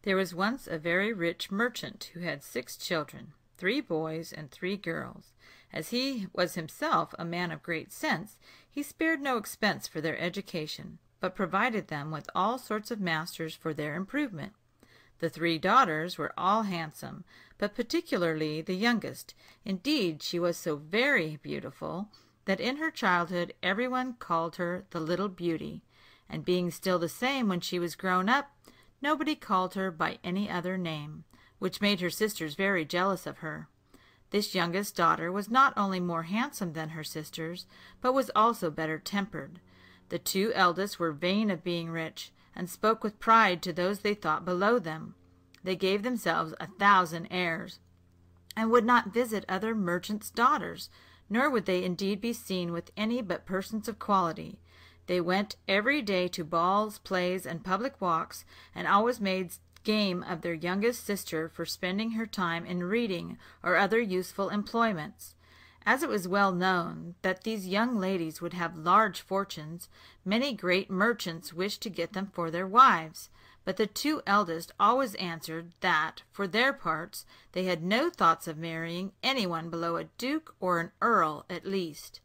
There was once a very rich merchant who had 6 children, 3 boys and 3 girls. As he was himself a man of great sense, he spared no expense for their education, but provided them with all sorts of masters for their improvement. The 3 daughters were all handsome, but particularly the youngest. Indeed, she was so very beautiful that in her childhood everyone called her the little beauty, and being still the same when she was grown up, nobody called her by any other name, which made her sisters very jealous of her. This youngest daughter was not only more handsome than her sisters, but was also better tempered. The 2 eldest were vain of being rich, and spoke with pride to those they thought below them. They gave themselves 1,000 airs, and would not visit other merchants' daughters, nor would they indeed be seen with any but persons of quality. They went every day to balls, plays, and public walks, and always made game of their youngest sister for spending her time in reading or other useful employments. As it was well known that these young ladies would have large fortunes, many great merchants wished to get them for their wives, but the 2 eldest always answered that, for their parts, they had no thoughts of marrying anyone below a duke or an earl at least.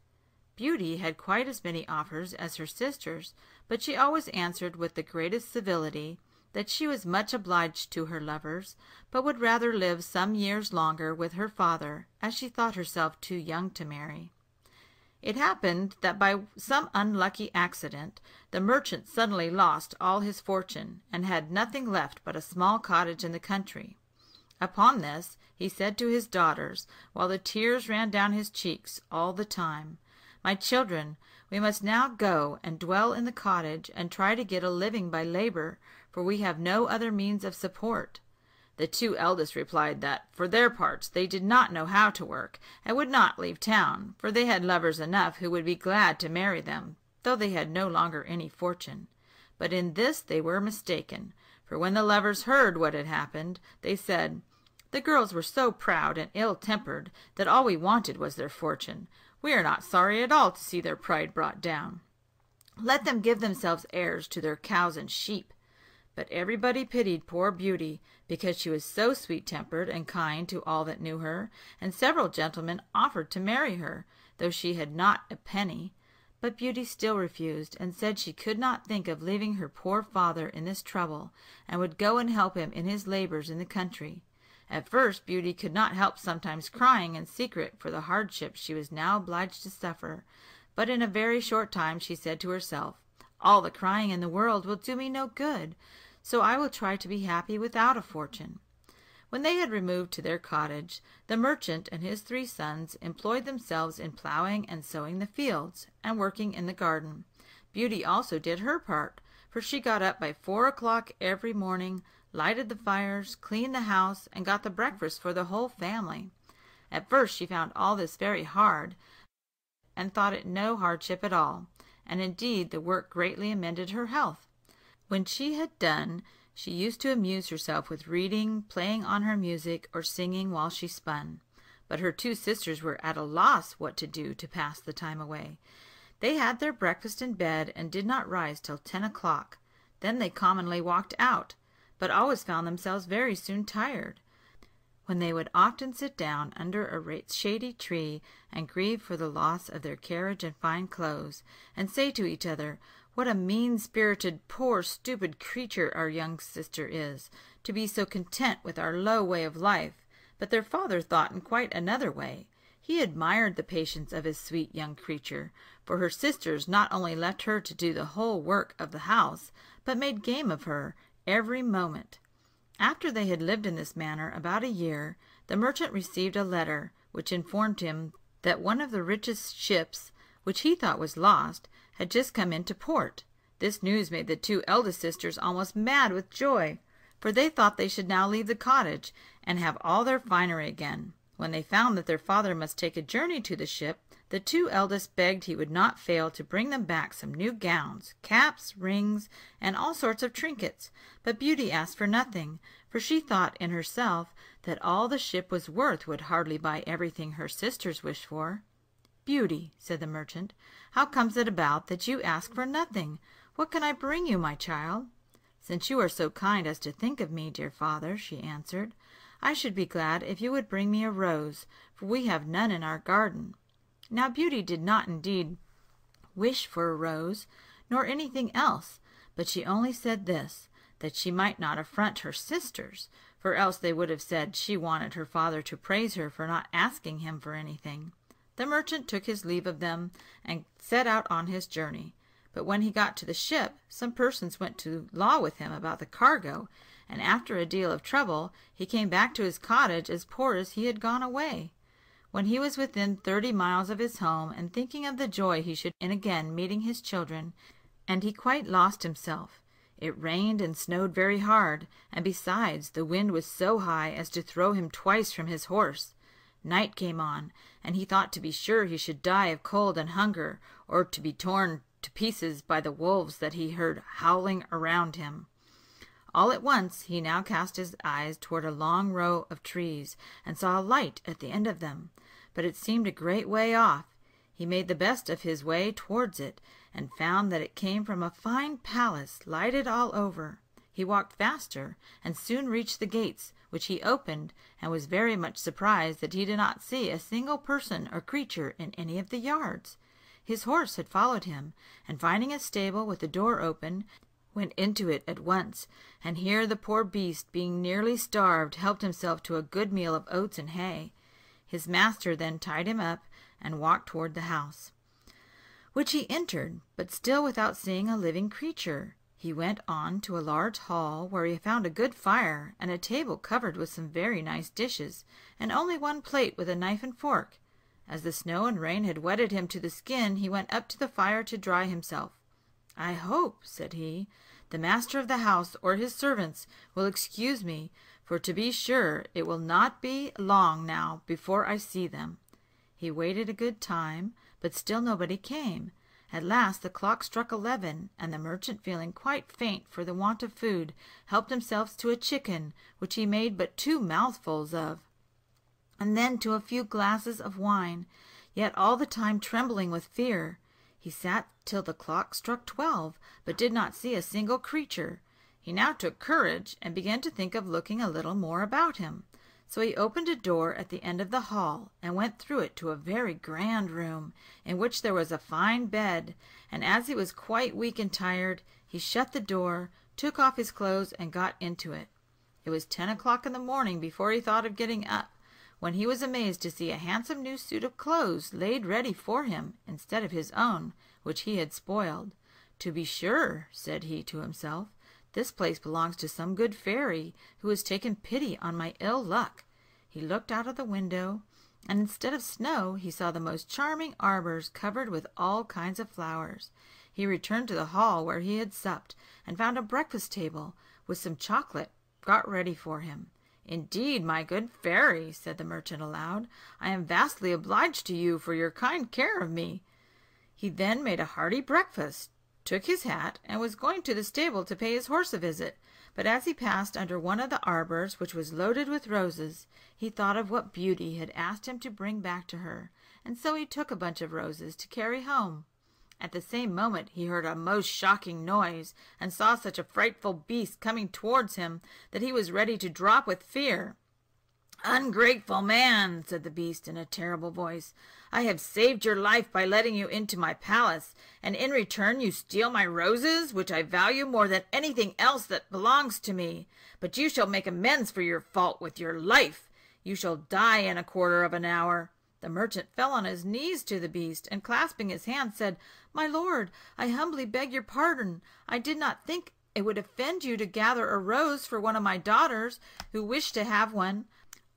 Beauty had quite as many offers as her sisters, but she always answered with the greatest civility that she was much obliged to her lovers, but would rather live some years longer with her father, as she thought herself too young to marry. It happened that by some unlucky accident the merchant suddenly lost all his fortune, and had nothing left but a small cottage in the country. Upon this he said to his daughters, while the tears ran down his cheeks all the time, "My children, we must now go and dwell in the cottage and try to get a living by labor, for we have no other means of support." The 2 eldest replied that, for their parts, they did not know how to work, and would not leave town, for they had lovers enough who would be glad to marry them, though they had no longer any fortune. But in this they were mistaken, for when the lovers heard what had happened, they said, "The girls were so proud and ill-tempered that all we wanted was their fortune. We are not sorry at all to see their pride brought down. Let them give themselves airs to their cows and sheep." But everybody pitied poor Beauty, because she was so sweet-tempered and kind to all that knew her, and several gentlemen offered to marry her, though she had not a penny. But Beauty still refused, and said she could not think of leaving her poor father in this trouble, and would go and help him in his labors in the country. At first Beauty could not help sometimes crying in secret for the hardships she was now obliged to suffer, but in a very short time she said to herself, "All the crying in the world will do me no good, so I will try to be happy without a fortune." When they had removed to their cottage, the merchant and his 3 sons employed themselves in plowing and sowing the fields, and working in the garden. Beauty also did her part, for she got up by 4 o'clock every morning, lighted the fires, cleaned the house, and got the breakfast for the whole family. At first she found all this very hard, and thought it no hardship at all, and indeed the work greatly amended her health. When she had done, she used to amuse herself with reading, playing on her music, or singing while she spun. But her 2 sisters were at a loss what to do to pass the time away. They had their breakfast in bed, and did not rise till 10 o'clock. Then they commonly walked out, but always found themselves very soon tired, when they would often sit down under a shady tree, and grieve for the loss of their carriage and fine clothes, and say to each other, "What a mean-spirited, poor, stupid creature our young sister is, to be so content with our low way of life." But their father thought in quite another way. He admired the patience of his sweet young creature, for her sisters not only left her to do the whole work of the house, but made game of her every moment. After they had lived in this manner about a year, the merchant received a letter, which informed him that one of the richest ships, which he thought was lost, had just come into port. This news made the 2 eldest sisters almost mad with joy, for they thought they should now leave the cottage, and have all their finery again. When they found that their father must take a journey to the ship, the 2 eldest begged he would not fail to bring them back some new gowns, caps, rings, and all sorts of trinkets. But Beauty asked for nothing, for she thought in herself that all the ship was worth would hardly buy everything her sisters wished for. "Beauty," said the merchant, "how comes it about that you ask for nothing? What can I bring you, my child?" "Since you are so kind as to think of me, dear father," she answered, "I should be glad if you would bring me a rose, for we have none in our garden." Now Beauty did not indeed wish for a rose, nor anything else, but she only said this, that she might not affront her sisters, for else they would have said she wanted her father to praise her for not asking him for anything. The merchant took his leave of them and set out on his journey. But when he got to the ship, some persons went to law with him about the cargo, and after a deal of trouble he came back to his cottage as poor as he had gone away. When he was within 30 miles of his home, and thinking of the joy he should in again meeting his children, and he quite lost himself. It rained and snowed very hard, and besides the wind was so high as to throw him twice from his horse. Night came on, and he thought to be sure he should die of cold and hunger, or to be torn to pieces by the wolves that he heard howling around him. All at once he now cast his eyes toward a long row of trees, and saw a light at the end of them, but it seemed a great way off. He made the best of his way towards it, and found that it came from a fine palace, lighted all over. He walked faster, and soon reached the gates, which he opened, and was very much surprised that he did not see a single person or creature in any of the yards. His horse had followed him, and finding a stable with the door open, went into it at once, and here the poor beast, being nearly starved, helped himself to a good meal of oats and hay. His master then tied him up, and walked toward the house, which he entered, but still without seeing a living creature. He went on to a large hall, where he found a good fire, and a table covered with some very nice dishes, and only one plate with a knife and fork. As the snow and rain had wetted him to the skin, he went up to the fire to dry himself. "I hope," said he, "the master of the house or his servants will excuse me, for to be sure it will not be long now before I see them." He waited a good time, but still nobody came. At last the clock struck 11, and the merchant, feeling quite faint for the want of food, helped himself to a chicken, which he made but 2 mouthfuls of, and then to a few glasses of wine, yet all the time trembling with fear. He sat till the clock struck 12, but did not see a single creature. He now took courage, and began to think of looking a little more about him. So he opened a door at the end of the hall, and went through it to a very grand room, in which there was a fine bed, and as he was quite weak and tired, he shut the door, took off his clothes, and got into it. It was 10 o'clock in the morning before he thought of getting up, when he was amazed to see a handsome new suit of clothes laid ready for him, instead of his own, which he had spoiled. "To be sure," said he to himself, "this place belongs to some good fairy, who has taken pity on my ill luck." He looked out of the window, and instead of snow he saw the most charming arbors covered with all kinds of flowers. He returned to the hall where he had supped, and found a breakfast table, with some chocolate got ready for him. "Indeed, my good fairy," said the merchant aloud, "I am vastly obliged to you for your kind care of me." He then made a hearty breakfast, took his hat, and was going to the stable to pay his horse a visit, but as he passed under one of the arbors, which was loaded with roses, he thought of what Beauty had asked him to bring back to her, and so he took a bunch of roses to carry home. At the same moment he heard a most shocking noise, and saw such a frightful beast coming towards him that he was ready to drop with fear. "Ungrateful man," said the beast in a terrible voice, "I have saved your life by letting you into my palace, and in return you steal my roses, which I value more than anything else that belongs to me. But you shall make amends for your fault with your life. You shall die in a quarter of an hour." The merchant fell on his knees to the beast, and clasping his hands said, "My lord, I humbly beg your pardon. I did not think it would offend you to gather a rose for one of my daughters, who wished to have one."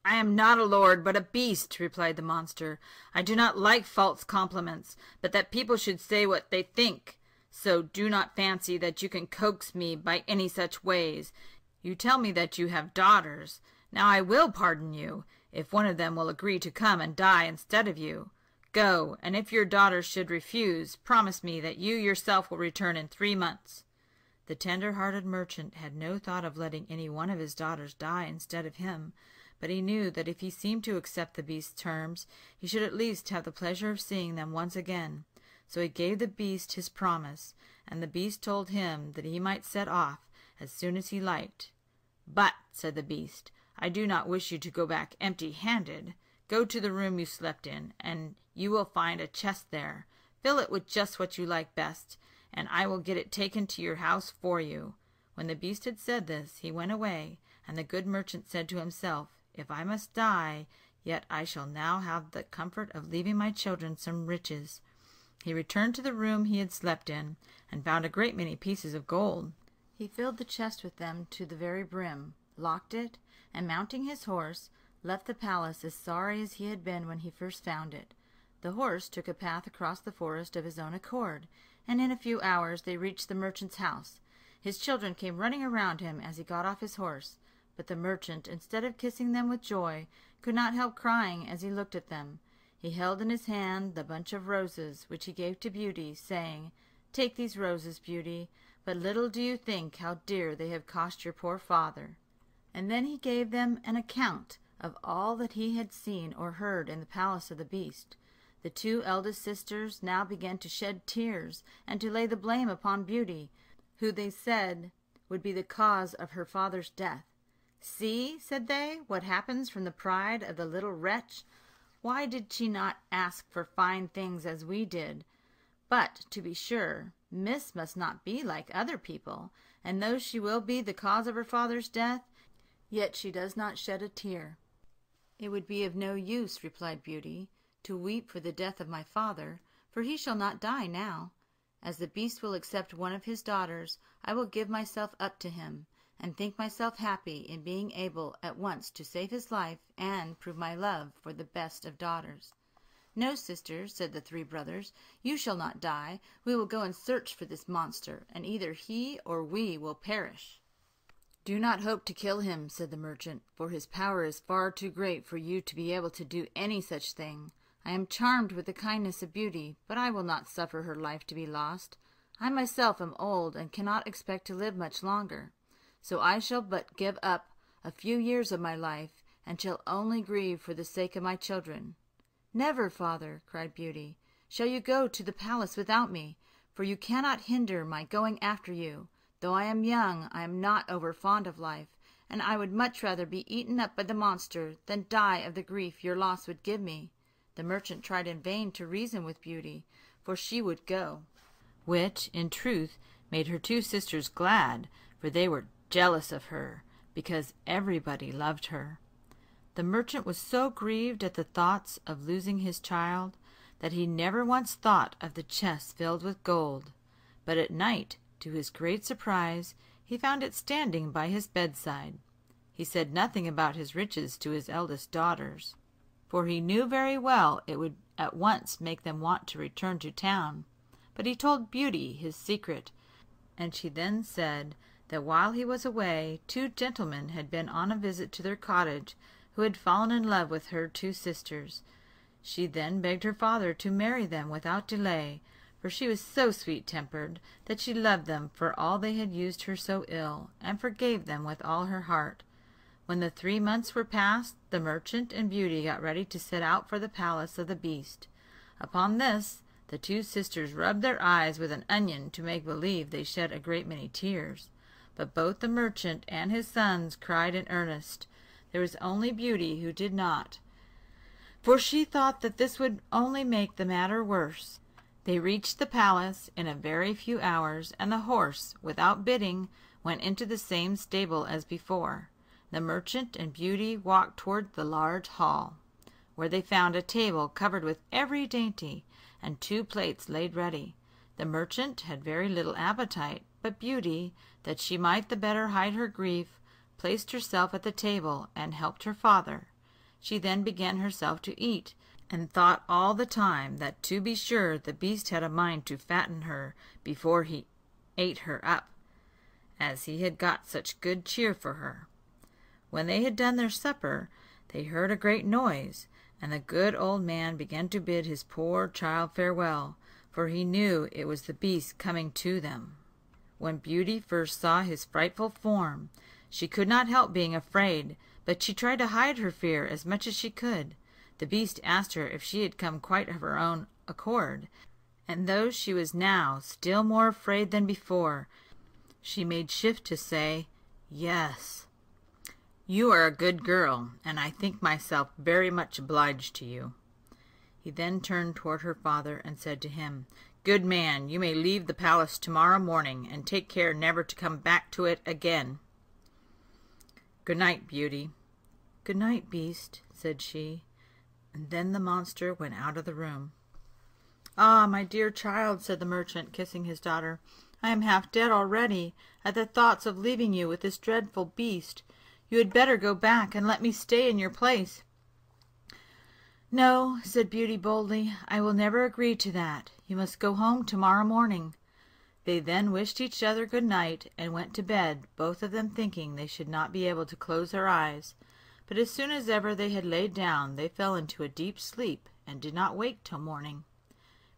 "I am not a lord, but a beast," replied the monster. "I do not like false compliments, but that people should say what they think. So do not fancy that you can coax me by any such ways. You tell me that you have daughters. Now I will pardon you, if one of them will agree to come and die instead of you. Go, and if your daughters should refuse, promise me that you yourself will return in 3 months. The tender-hearted merchant had no thought of letting any one of his daughters die instead of him, but he knew that if he seemed to accept the beast's terms, he should at least have the pleasure of seeing them once again. So he gave the beast his promise, and the beast told him that he might set off, as soon as he liked. "But," said the beast, "I do not wish you to go back empty-handed. Go to the room you slept in, and you will find a chest there. Fill it with just what you like best, and I will get it taken to your house for you." When the beast had said this, he went away, and the good merchant said to himself, "If I must die, yet I shall now have the comfort of leaving my children some riches." He returned to the room he had slept in, and found a great many pieces of gold. He filled the chest with them to the very brim, locked it, and mounting his horse, left the palace as sorry as he had been when he first found it. The horse took a path across the forest of his own accord, and in a few hours they reached the merchant's house. His children came running around him as he got off his horse, but the merchant, instead of kissing them with joy, could not help crying as he looked at them. He held in his hand the bunch of roses, which he gave to Beauty, saying, "Take these roses, Beauty, but little do you think how dear they have cost your poor father." And then he gave them an account of all that he had seen or heard in the palace of the beast. The two eldest sisters now began to shed tears and to lay the blame upon Beauty, who they said would be the cause of her father's death. "See," said they, "what happens from the pride of the little wretch. Why did she not ask for fine things as we did? But, to be sure, Miss must not be like other people, and though she will be the cause of her father's death, yet she does not shed a tear." "It would be of no use," replied Beauty, "to weep for the death of my father, for he shall not die now. As the beast will accept one of his daughters, I will give myself up to him, and think myself happy in being able at once to save his life and prove my love for the best of daughters." "No, sister," said the three brothers, "you shall not die. We will go and search for this monster, and either he or we will perish." "Do not hope to kill him," said the merchant, "for his power is far too great for you to be able to do any such thing. I am charmed with the kindness of Beauty, but I will not suffer her life to be lost. I myself am old and cannot expect to live much longer. So I shall but give up a few years of my life, and shall only grieve for the sake of my children." "Never, father," cried Beauty, "shall you go to the palace without me, for you cannot hinder my going after you. Though I am young, I am not over fond of life, and I would much rather be eaten up by the monster than die of the grief your loss would give me." The merchant tried in vain to reason with Beauty, for she would go, which, in truth, made her two sisters glad, for they were jealous of her, because everybody loved her. The merchant was so grieved at the thoughts of losing his child that he never once thought of the chest filled with gold, but at night, to his great surprise, he found it standing by his bedside. He said nothing about his riches to his eldest daughters, for he knew very well it would at once make them want to return to town, but he told Beauty his secret, and she then said that while he was away 2 gentlemen had been on a visit to their cottage who had fallen in love with her 2 sisters. She then begged her father to marry them without delay, for she was so sweet-tempered that she loved them for all they had used her so ill, and forgave them with all her heart. When the 3 months were past, the merchant and Beauty got ready to set out for the palace of the beast. Upon this, the 2 sisters rubbed their eyes with an onion to make believe they shed a great many tears. But both the merchant and his sons cried in earnest. There was only Beauty who did not, for she thought that this would only make the matter worse. They reached the palace in a very few hours, and the horse, without bidding, went into the same stable as before. The merchant and Beauty walked toward the large hall, where they found a table covered with every dainty, and 2 plates laid ready. The merchant had very little appetite, but Beauty, that she might the better hide her grief, placed herself at the table and helped her father. She then began herself to eat, and thought all the time that to be sure the beast had a mind to fatten her before he ate her up, as he had got such good cheer for her. When they had done their supper, they heard a great noise, and the good old man began to bid his poor child farewell, for he knew it was the beast coming to them. When Beauty first saw his frightful form, she could not help being afraid, but she tried to hide her fear as much as she could. The beast asked her if she had come quite of her own accord, and though she was now still more afraid than before, she made shift to say, "Yes." "You are a good girl, and I think myself very much obliged to you." He then turned toward her father and said to him, "Good man, you may leave the palace tomorrow morning, and take care never to come back to it again." "Good night, Beauty." "Good night, Beast," said she, and then the monster went out of the room. "Ah, my dear child," said the merchant, kissing his daughter, "I am half dead already at the thoughts of leaving you with this dreadful beast. You had better go back and let me stay in your place." "No," said Beauty boldly, "I will never agree to that. You must go home tomorrow morning." They then wished each other good night and went to bed, both of them thinking they should not be able to close their eyes. But as soon as ever they had laid down, they fell into a deep sleep and did not wake till morning.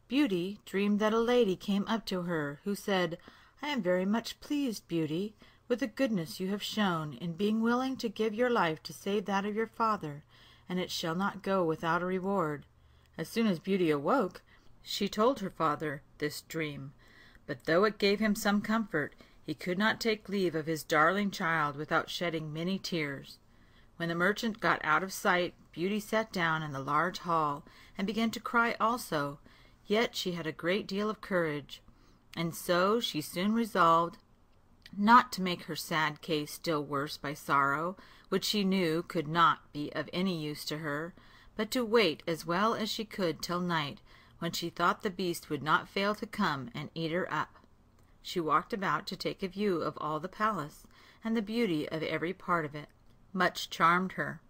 Beauty dreamed that a lady came up to her, who said, "I am very much pleased, Beauty, with the goodness you have shown in being willing to give your life to save that of your father, and it shall not go without a reward." As soon as Beauty awoke, she told her father this dream, but though it gave him some comfort, he could not take leave of his darling child without shedding many tears. When the merchant got out of sight, Beauty sat down in the large hall and began to cry also, yet she had a great deal of courage, and so she soon resolved not to make her sad case still worse by sorrow, which she knew could not be of any use to her, but to wait as well as she could till night, when she thought the beast would not fail to come and eat her up. She walked about to take a view of all the palace, and the beauty of every part of it much charmed her.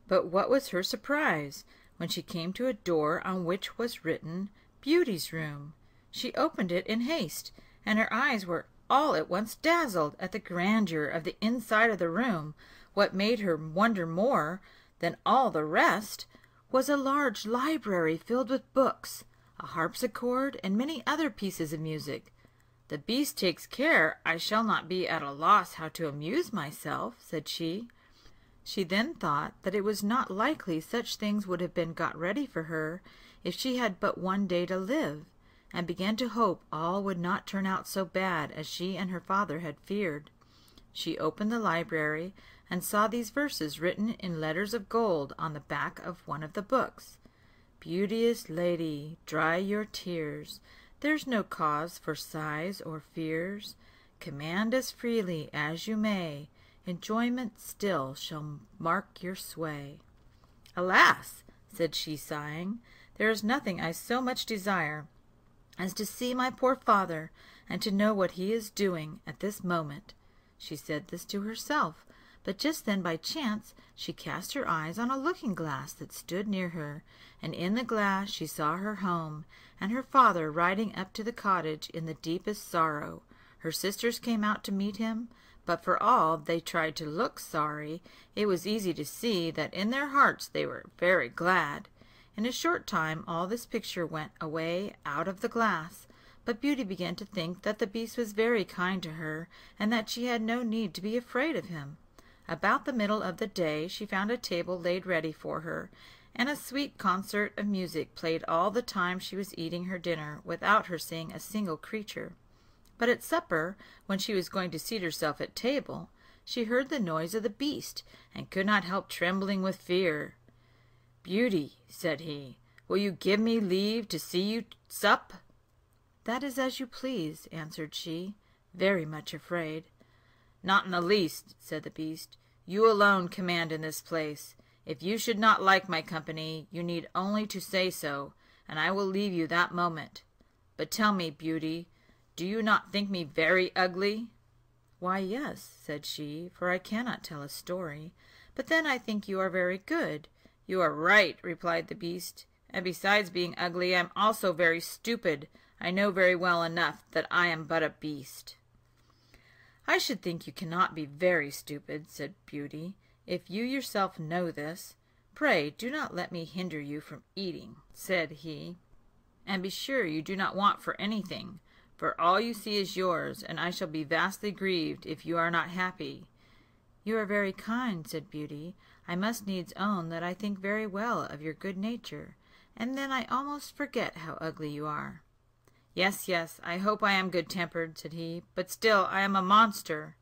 But what was her surprise when she came to a door on which was written, "Beauty's Room." She opened it in haste, and her eyes were all at once dazzled at the grandeur of the inside of the room. What made her wonder more than all the rest was a large library filled with books, a harpsichord, and many other pieces of music. "The beast takes care I shall not be at a loss how to amuse myself," said she. She then thought that it was not likely such things would have been got ready for her if she had but one day to live, and began to hope all would not turn out so bad as she and her father had feared. She opened the library and saw these verses written in letters of gold on the back of one of the books. "Beauteous lady, dry your tears. There's no cause for sighs or fears. Command as freely as you may. Enjoyment still shall mark your sway." "Alas," said she, sighing, "there is nothing I so much desire as to see my poor father, and to know what he is doing at this moment." She said this to herself, but just then by chance she cast her eyes on a looking-glass that stood near her, and in the glass she saw her home, and her father riding up to the cottage in the deepest sorrow. Her sisters came out to meet him, but for all they tried to look sorry, it was easy to see that in their hearts they were very glad. In a short time all this picture went away out of the glass, but Beauty began to think that the beast was very kind to her, and that she had no need to be afraid of him. About the middle of the day she found a table laid ready for her, and a sweet concert of music played all the time she was eating her dinner, without her seeing a single creature. But at supper, when she was going to seat herself at table, she heard the noise of the beast, and could not help trembling with fear. "Beauty," said he, "will you give me leave to see you sup?" "That is as you please," answered she, very much afraid. "Not in the least," said the beast. "You alone command in this place. If you should not like my company, you need only to say so, and I will leave you that moment. But tell me, Beauty, do you not think me very ugly?" "Why, yes," said she, "for I cannot tell a story. But then I think you are very good." "You are right," replied the beast, "and besides being ugly, I am also very stupid. I know very well enough that I am but a beast." "I should think you cannot be very stupid," said Beauty, "if you yourself know this. Pray do not let me hinder you from eating," said he, "and be sure you do not want for anything, for all you see is yours, and I shall be vastly grieved if you are not happy." "You are very kind," said Beauty. "I must needs own that I think very well of your good nature, and then I almost forget how ugly you are." Yes, yes, I hope I am good-tempered, said he, but still I am a monster.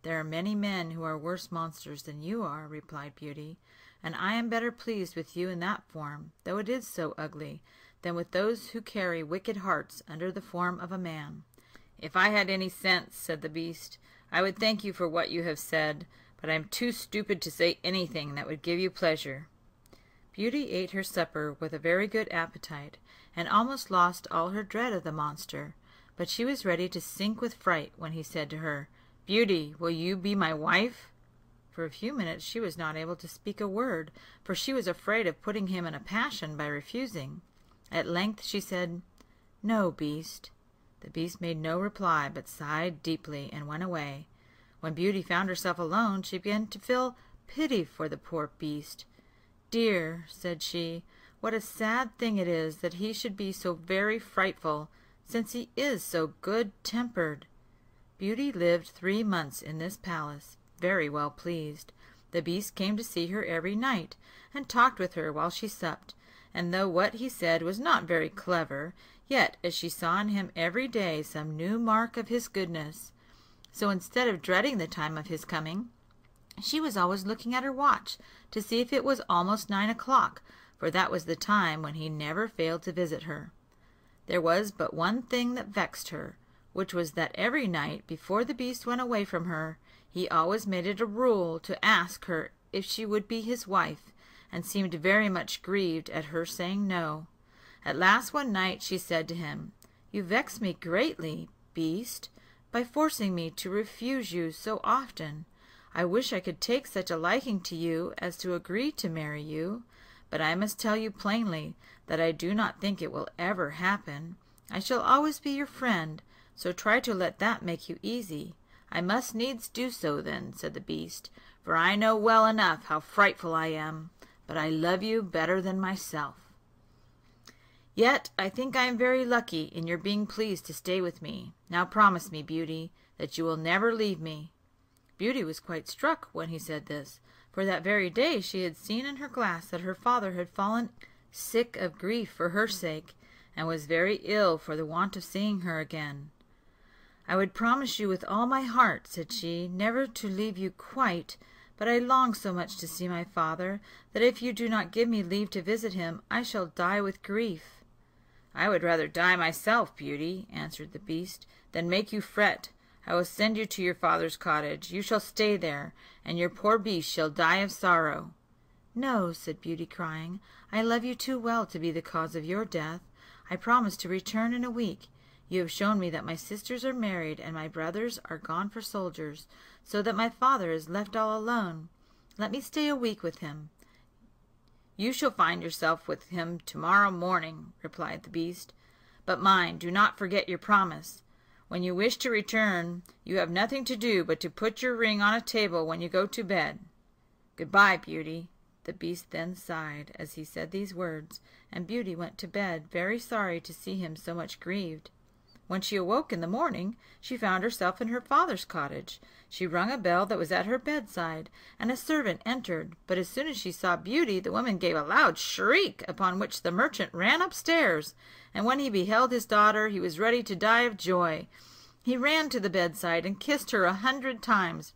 There are many men who are worse monsters than you are, replied Beauty, and I am better pleased with you in that form, though it is so ugly, than with those who carry wicked hearts under the form of a man. If I had any sense, said the Beast, I would thank you for what you have said, but I am too stupid to say anything that would give you pleasure. Beauty ate her supper with a very good appetite, and almost lost all her dread of the monster, but she was ready to sink with fright when he said to her, Beauty, will you be my wife? For a few minutes she was not able to speak a word, for she was afraid of putting him in a passion by refusing. At length she said, No, Beast. The Beast made no reply, but sighed deeply and went away. When Beauty found herself alone, she began to feel pity for the poor Beast. Dear, said she, what a sad thing it is that he should be so very frightful, since he is so good-tempered. Beauty lived 3 months in this palace, very well pleased. The Beast came to see her every night, and talked with her while she supped, and though what he said was not very clever, yet as she saw in him every day some new mark of his goodness, so instead of dreading the time of his coming, she was always looking at her watch to see if it was almost 9 o'clock, for that was the time when he never failed to visit her. There was but one thing that vexed her, which was that every night before the Beast went away from her, he always made it a rule to ask her if she would be his wife, and seemed very much grieved at her saying no. At last one night she said to him, You vex me greatly, Beast, by forcing me to refuse you so often. I wish I could take such a liking to you as to agree to marry you, but I must tell you plainly that I do not think it will ever happen. I shall always be your friend, so try to let that make you easy. I must needs do so then, said the Beast, for I know well enough how frightful I am, but I love you better than myself. Yet I think I am very lucky in your being pleased to stay with me. Now promise me, Beauty, that you will never leave me. Beauty was quite struck when he said this, for that very day she had seen in her glass that her father had fallen sick of grief for her sake, and was very ill for the want of seeing her again. I would promise you with all my heart, said she, never to leave you quite, but I long so much to see my father, that if you do not give me leave to visit him, I shall die with grief. I would rather die myself, Beauty, answered the Beast, than make you fret. I will send you to your father's cottage. You shall stay there, and your poor Beast shall die of sorrow. No, said Beauty, crying, I love you too well to be the cause of your death. I promise to return in a week. You have shown me that my sisters are married, and my brothers are gone for soldiers, so that my father is left all alone. Let me stay a week with him. You shall find yourself with him tomorrow morning, replied the Beast. But mind, do not forget your promise. When you wish to return, you have nothing to do but to put your ring on a table when you go to bed. Goodbye, Beauty. The Beast then sighed as he said these words, and Beauty went to bed, very sorry to see him so much grieved. When she awoke in the morning, she found herself in her father's cottage. She rung a bell that was at her bedside, and a servant entered, but as soon as she saw Beauty, the woman gave a loud shriek, upon which the merchant ran upstairs, and when he beheld his daughter, he was ready to die of joy. He ran to the bedside and kissed her 100 times.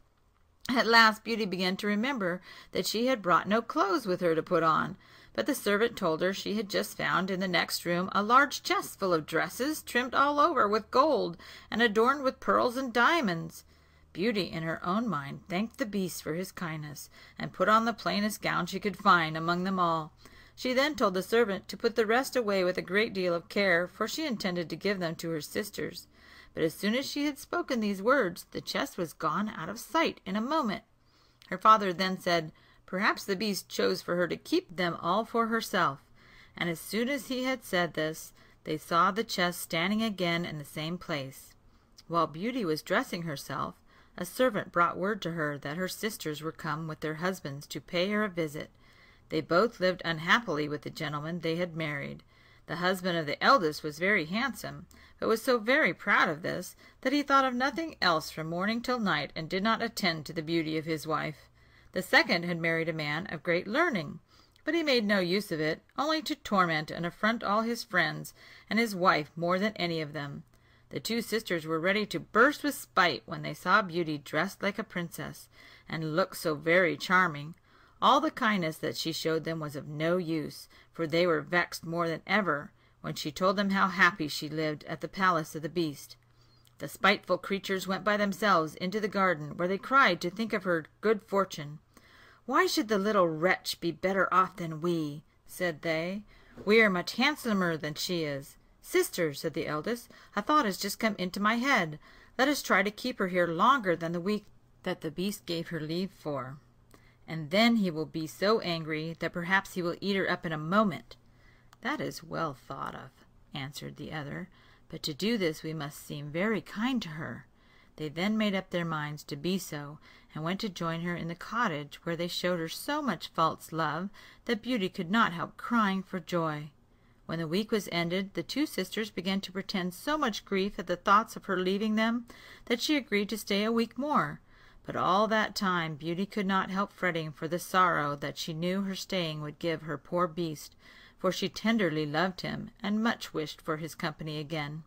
At last Beauty began to remember that she had brought no clothes with her to put on, but the servant told her she had just found in the next room a large chest full of dresses, trimmed all over with gold, and adorned with pearls and diamonds. Beauty, in her own mind, thanked the Beast for his kindness, and put on the plainest gown she could find among them all. She then told the servant to put the rest away with a great deal of care, for she intended to give them to her sisters. But as soon as she had spoken these words, the chest was gone out of sight in a moment. Her father then said, Perhaps the Beast chose for her to keep them all for herself. And as soon as he had said this, they saw the chest standing again in the same place. While Beauty was dressing herself, a servant brought word to her that her sisters were come with their husbands to pay her a visit. They both lived unhappily with the gentleman they had married. The husband of the eldest was very handsome, but was so very proud of this that he thought of nothing else from morning till night, and did not attend to the beauty of his wife. The second had married a man of great learning, But he made no use of it, only to torment and affront all his friends and his wife more than any of them. The two sisters were ready to burst with spite when they saw Beauty dressed like a princess, and look so very charming. All the kindness that she showed them was of no use, for they were vexed more than ever when she told them how happy she lived at the palace of the Beast. The spiteful creatures went by themselves into the garden, where they cried to think of her good fortune. "Why should the little wretch be better off than we?" said they. "We are much handsomer than she is." "Sister," said the eldest, "a thought has just come into my head. Let us try to keep her here longer than the week that the Beast gave her leave for, and then he will be so angry that perhaps he will eat her up in a moment." "That is well thought of," answered the other, "but to do this we must seem very kind to her." They then made up their minds to be so, and went to join her in the cottage, where they showed her so much false love that Beauty could not help crying for joy. When the week was ended, the two sisters began to pretend so much grief at the thoughts of her leaving them that she agreed to stay a week more. But all that time Beauty could not help fretting for the sorrow that she knew her staying would give her poor Beast, for she tenderly loved him, and much wished for his company again.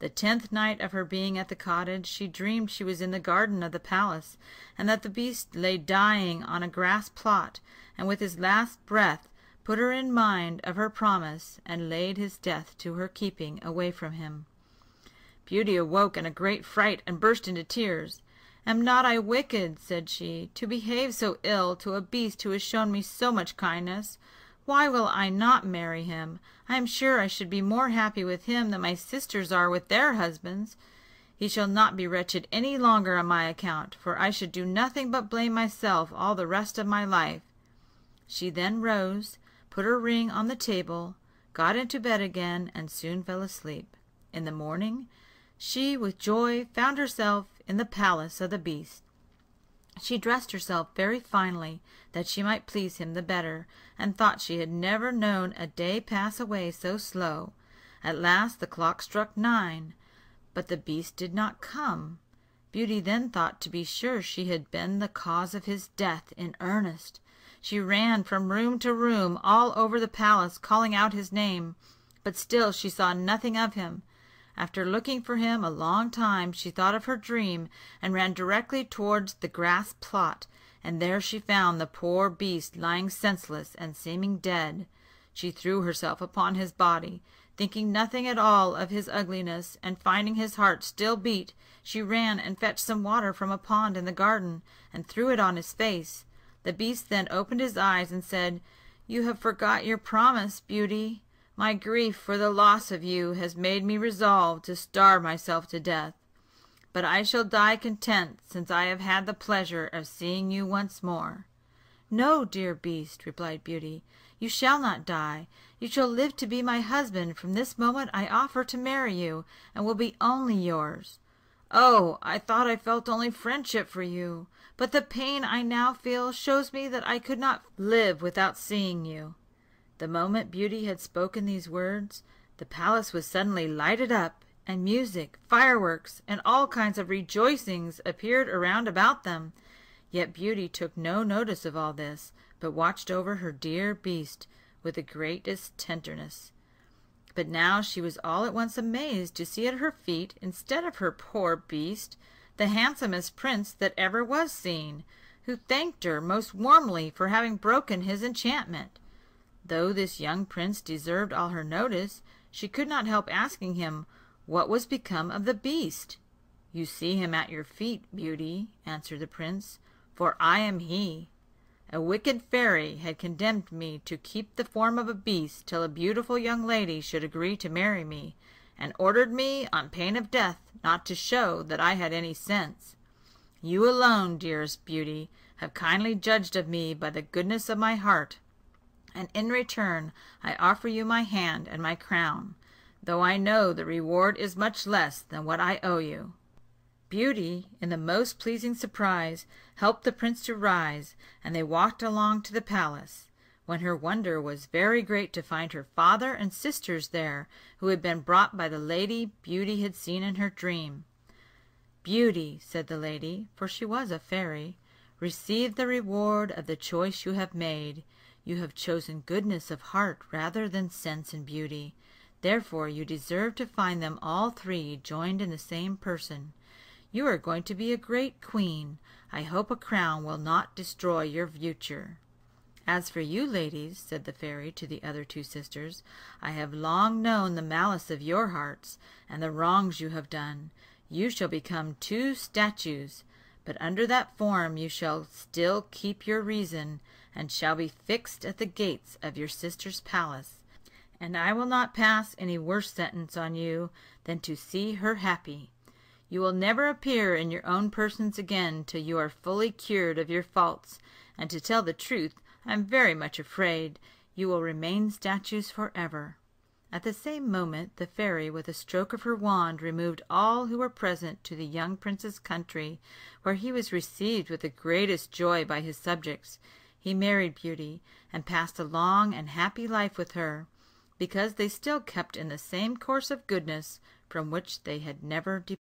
The 10th night of her being at the cottage, she dreamed she was in the garden of the palace, and that the Beast lay dying on a grass plot, and with his last breath put her in mind of her promise, and laid his death to her keeping away from him. Beauty awoke in a great fright, and burst into tears. "Am not I wicked," said she, "to behave so ill to a beast who has shown me so much kindness? Why will I not marry him? I am sure I should be more happy with him than my sisters are with their husbands. He shall not be wretched any longer on my account, for I should do nothing but blame myself all the rest of my life." She then rose, put her ring on the table, got into bed again, and soon fell asleep. In the morning, she with joy found herself in the palace of the Beast. She dressed herself very finely, that she might please him the better, and thought she had never known a day pass away so slow. At last the clock struck 9, but the Beast did not come. Beauty then thought to be sure she had been the cause of his death in earnest. She ran from room to room all over the palace, calling out his name, but still she saw nothing of him. After looking for him a long time, she thought of her dream, and ran directly towards the grass plot, and there she found the poor Beast lying senseless and seeming dead. She threw herself upon his body, thinking nothing at all of his ugliness, and finding his heart still beat, she ran and fetched some water from a pond in the garden, and threw it on his face. The Beast then opened his eyes and said, "You have forgot your promise, Beauty. My grief for the loss of you has made me resolve to starve myself to death. But I shall die content, since I have had the pleasure of seeing you once more." "No, dear Beast," replied Beauty, "you shall not die. You shall live to be my husband. From this moment I offer to marry you, and will be only yours." "Oh, I thought I felt only friendship for you, but the pain I now feel shows me that I could not live without seeing you." The moment Beauty had spoken these words, the palace was suddenly lighted up, and music, fireworks, and all kinds of rejoicings appeared around about them. Yet Beauty took no notice of all this, but watched over her dear Beast with the greatest tenderness. But now she was all at once amazed to see at her feet, instead of her poor Beast, the handsomest prince that ever was seen, who thanked her most warmly for having broken his enchantment. Though this young prince deserved all her notice, she could not help asking him what was become of the Beast. "You see him at your feet, Beauty," answered the prince, "for I am he. A wicked fairy had condemned me to keep the form of a beast till a beautiful young lady should agree to marry me, and ordered me, on pain of death, not to show that I had any sense. You alone, dearest Beauty, have kindly judged of me by the goodness of my heart, and in return I offer you my hand and my crown, though I know the reward is much less than what I owe you." Beauty, in the most pleasing surprise, helped the prince to rise, and they walked along to the palace, when her wonder was very great to find her father and sisters there, who had been brought by the lady Beauty had seen in her dream. "Beauty," said the lady, for she was a fairy, "receive the reward of the choice you have made. You have chosen goodness of heart rather than sense and beauty. Therefore you deserve to find them all three joined in the same person. You are going to be a great queen. I hope a crown will not destroy your future." "As for you, ladies," said the fairy to the other two sisters, "I have long known the malice of your hearts, and the wrongs you have done. You shall become two statues, but under that form you shall still keep your reason, and shall be fixed at the gates of your sister's palace. And I will not pass any worse sentence on you than to see her happy. You will never appear in your own persons again till you are fully cured of your faults, and to tell the truth, I am very much afraid you will remain statues forever." At the same moment the fairy, with a stroke of her wand, removed all who were present to the young prince's country, where he was received with the greatest joy by his subjects. He married Beauty, and passed a long and happy life with her, because they still kept in the same course of goodness from which they had never departed.